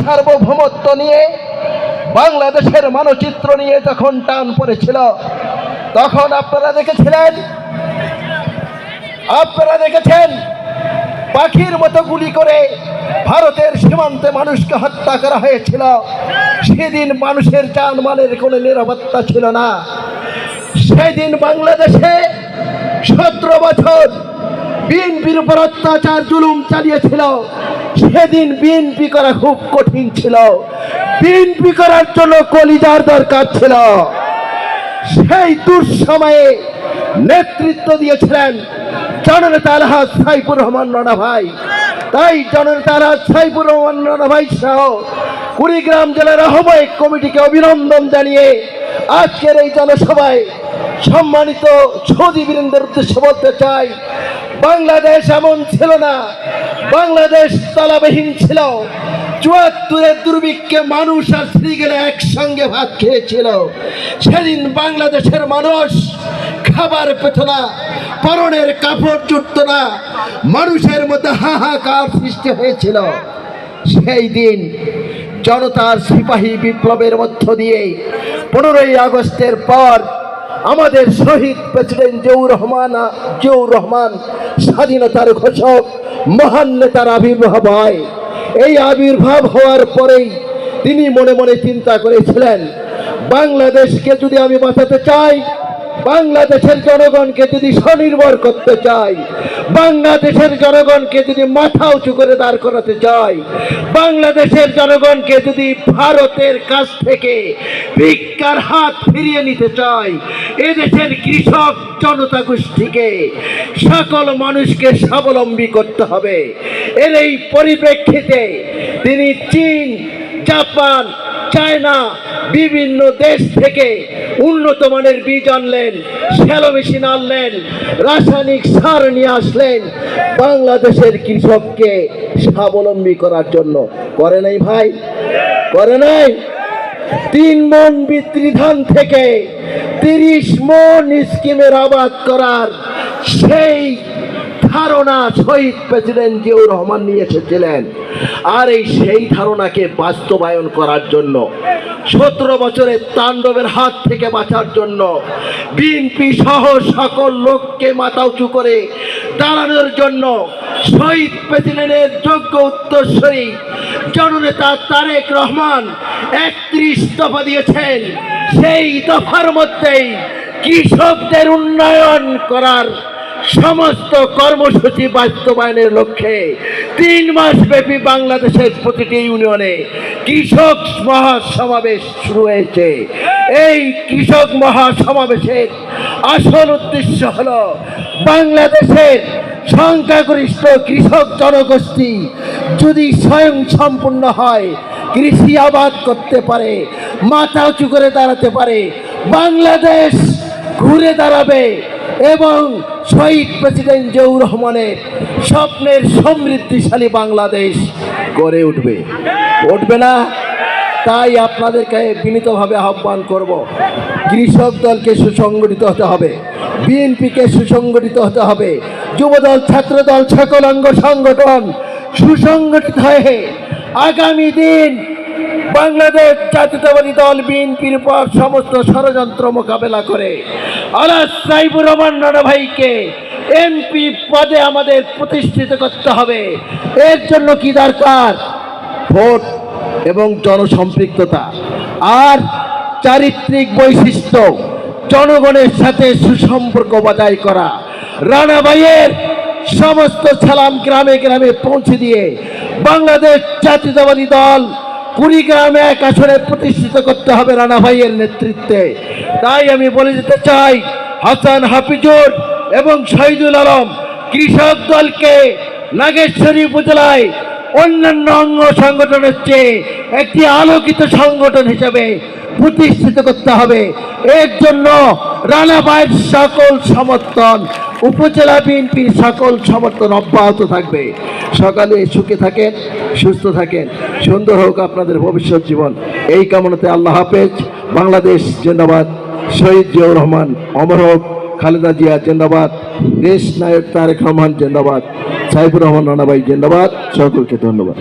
সার্বভৌমত্ব নিয়ে বাংলাদেশের মানচিত্র নিয়ে যখন টান পড়েছিল, তখন আপনারা দেখেছেন পাখির মতো গুলি করে ভারতের সীমান্তে মানুষকে হত্যা করা হয়েছিল। সেদিন মানুষের জানমালের কোনো নিরাপত্তা ছিল না। সেদিন বাংলাদেশে 17 বছর বিএনপির উপর অত্যাচার জুলুম চালিয়েছিল। সেদিন বিএনপি করা খুব কঠিন ছিল। বিএনপি করার জন্য কলিজার দরকার ছিল। সেই দুঃসময়ে নেতৃত্ব দিয়েছিলেন জননেতা আলহাজ সাইফুর রহমান রানা ভাই। তাই জননেতা আলহাজ সাইফুর রহমান রানা ভাই সহ কুড়িগ্রাম জেলার আহ্বায়ক কমিটিকে অভিনন্দন জানিয়ে আজকের এই জনসভায় সম্মানিত সৌদি বীরেন্দ্রের উদ্দেশ্যে বলতে চাই, বাংলাদেশ এমন ছিল না, বাংলাদেশ তালাবিহীন ছিল। ৭৪-এর দুর্ভিক্ষে মানুষ আর শ্রীগেলে একসঙ্গে ভাত খেয়েছিল। সেদিন বাংলাদেশের মানুষ খাবার পেত না, পরনের কাপড় জুটত না, মানুষের মধ্যে হাহাকার সৃষ্টি হয়েছিল। সেই দিন জনতার সিপাহী বিপ্লবের মধ্য দিয়ে 15ই আগস্টের পর আমাদের শহীদ প্রেসিডেন্ট জিয়াউর রহমান স্বাধীনতার ঘোষক মহান নেতার আবির্ভাব হয়। এই আবির্ভাব হওয়ার পরেই তিনি মনে মনে চিন্তা করেছিলেন, বাংলাদেশকে যদি আমি বাঁচাতে চাই, বাংলাদেশের জনগণকে যদি স্বনির্ভর করতে চাই, বাংলাদেশের জনগণকে যদি মাথা উঁচু করে দাঁড় করাতে চাই, বাংলাদেশের জনগণকে যদি ভারতের কাছ থেকে ভিক্ষার হাত ফিরিয়ে নিতে চাই, এদেশের কৃষক জনতা গোষ্ঠীকে সকল মানুষকে স্বাবলম্বী করতে হবে। এর এই পরিপ্রেক্ষিতে তিনি চীন, জাপান, চায়না বিভিন্ন দেশ থেকে উন্নত মানের বীজ আনলেন, শ্যালো মেশিন আনলেন, রাসায়নিক সার নিয়ে আসলেন বাংলাদেশের কৃষককে স্বাবলম্বী করার জন্য। করে নাই ভাই? করে নাই? 3 মণ বিক্রি ধান থেকে 30 মণ স্কিমের আবাদ করার সেই ধারণা শহীদ প্রেসিডেন্ট জিয়াউর রহমান নিয়ে এসেছিলেন। আর সেই ধারণাকে বাস্তবায়ন করার জন্য 17 বছরের তাণ্ডবের হাত থেকে বাঁচার জন্য বিএনপি সহ সকল লোককে মাথা উঁচু করে দাঁড়ানোর জন্য শহীদ প্রেসিডেন্টের যোগ্য উত্তরসূরি জননেতা তারেক রহমান 31 দফা দিয়েছেন। সেই দফার মধ্যেই কৃষকদের উন্নয়ন করার সমস্ত কর্মসূচি বাস্তবায়নের লক্ষ্যে 3 মাস ব্যাপী বাংলাদেশের প্রতিটি ইউনিয়নে কৃষক মহাসমাবেশ শুরু হয়েছে। এই কৃষক মহাসমাবেশের আসল উদ্দেশ্য হল বাংলাদেশের সংখ্যাগরিষ্ঠ কৃষক জনগোষ্ঠী যদি স্বয়ং সম্পূর্ণ হয়, কৃষি আবাদ করতে পারে, মাথা উঁচু করে দাঁড়াতে পারে, বাংলাদেশ ঘুরে দাঁড়াবে এবং শহীদ প্রেসিডেন্ট জিয়াউর রহমানের স্বপ্নের সমৃদ্ধিশালী বাংলাদেশ গড়ে উঠবে। উঠবে না? তাই আপনাদেরকে বিনীতভাবে আহ্বান করব, কৃষক দলকে সুসংগঠিত হতে হবে, বিএনপিকে সুসংগঠিত হতে হবে, যুবদল, ছাত্রদল, সকল অঙ্গ সংগঠন সুসংগঠিত হয়ে আগামী দিন বাংলাদেশ জাতীয়তাবাদী দল বিএনপির উপর সমস্ত ষড়যন্ত্র মোকাবেলা করে আলহাজ সাইফুর রহমান রানা ভাইকে এমপি পদে আমাদের প্রতিষ্ঠিত করতে হবে। এর জন্য কি দরকার? ভোট এবং জনসম্পৃক্ততা আর চারিত্রিক বৈশিষ্ট্য, জনগণের সাথে সুসম্পর্ক বজায় করা। রানা ভাইয়ের সমস্ত সালাম গ্রামে গ্রামে পৌঁছে দিয়ে বাংলাদেশ জাতীয়তাবাদী দল কুড়িগ্রাম 1 আসনে প্রতিষ্ঠিত করতে হবে রানা ভাইয়ের নেতৃত্বে। তাই আমি বলে দিতে চাই, হাসান হাফিজুর এবং শহীদুল আলম কৃষক দলকে নাগেশ্বরী উপজেলায় অন্যান্য অঙ্গ সংগঠনের চেয়ে একটি আলোকিত সংগঠন হিসেবে প্রতিষ্ঠিত করতে হবে। এর জন্য রানা ভাইয়ের সকল সমর্থন, উপজেলা বিএনপির সকল সমর্থন অব্যাহত থাকবে। সকালে সুখে থাকেন, সুস্থ থাকেন, সুন্দর হোক আপনাদের ভবিষ্যৎ জীবন, এই কামনাতে আল্লাহ হাফেজ। বাংলাদেশ জিন্দাবাদ, শহীদ জিয়াউর রহমান অমর হোক, খালেদা জিয়া জিন্দাবাদ, দেশ নায়ক তারেক রহমান জিন্দাবাদ, সাইফুর রহমান রানা ভাই জিন্দাবাদ। সকলকে ধন্যবাদ।